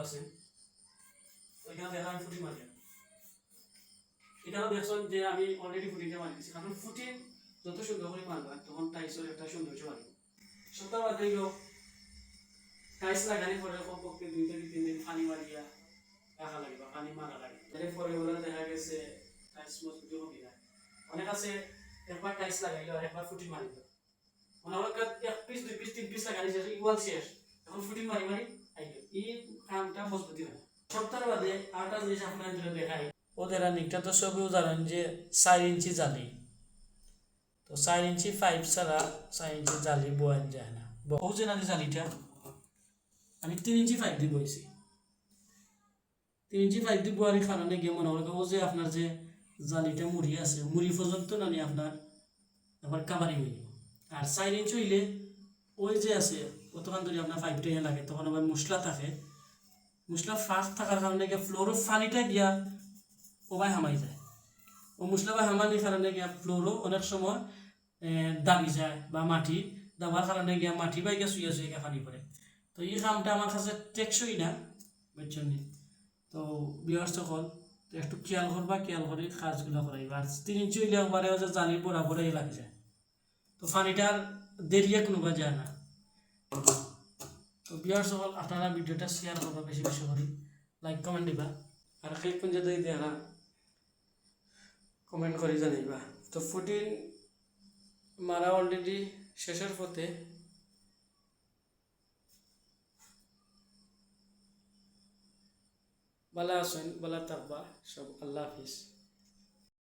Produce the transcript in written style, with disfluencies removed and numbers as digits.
আছে ওইখানে দেখা আমি ফুটিং মারি এখানে দেখছেন যে আমি অলরেডি ফুটিংটা মারি দিচ্ছি কারণ ফুটিং যত সুন্দর করে মারবা তখন টাইসের একটা সৌন্দর্য বাড়বে সপ্তাহ বাদ দিল টাইস লাগানোর পরে কমপক্ষে 2 থেকে 3 দিন পানি মারিয়া রাখা লাগে বা পানি মারা লাগে এরপরে ওরা দেখা গেছে টাইস মজবুতি হবে না অনেক আছে একবার টাইস লাগাইলো আর একবার ফুটিং মারিল মানে আমার এক পিস 2 পিস 3 পিস লাগানি শেষ ইকুয়াল শেষ এখন ফুটিং মারি মারি আইলো এই কামটা মজবুতি হয় সপ্তাহ বাদে আরেকটা জিনিস আপনাদের জন্য দেখাই ওদের নিকটা তো সবই জানেন যে 4 ইঞ্চি জালি তো 4 ইঞ্চি পাইপ ছাড়া 4 ইঞ্চি জালি বয়ান যায় না ও যে না জালিটা আমি 3 ইঞ্চি পাইপ দিয়ে বইছি 3 ইঞ্চি পাইপ দিয়ে বয়ার কারণে গিয়ে মনে হয় ও যে আপনার যে জালিটা মুড়ি আছে মুড়ি পর্যন্ত না নি আপনার আবার কাভারিং হইল আর 4 ইঞ্চি হইলে ওই যে আছে কতক্ষণ ধরে আপনার পাইপটা লাগে তখন আবার মশলা থাকে মশলা ফাঁক থাকার কারণে গিয়ে ফ্লোরও পানিটা গিয়া ওবাই হামাই যায় ও মশলা বা হামানির কারণে গিয়া ফ্লোরও অনেক সময় দাবি যায় বা মাটি দাবার কারণে গিয়া মাটি বাই গিয়া শুয়ে শুয়ে পানি পড়ে তো এই কামটা আমার কাছে টেকসই না বুঝছেন তো বিহার সকল তো একটু খেয়াল করবা খেয়াল করে কাজগুলো করাইবা আর 3 ইঞ্চি হইলে একবারে যে জালি বরাবরই লাগে যায় তো পানিটার দেরিয়ে কোনোবা যায় না তো বিহার সকল আপনারা ভিডিওটা শেয়ার করবা বেশি বেশি করে লাইক কমেন্ট দিবা আর সেই কোন যদি দেখা কমেন্ট করে জানাইবা তো ফুটিং মারা অলরেডি শেষের পথে ভালো আছেন ভালো থাকবা সব আল্লাহ হাফিজ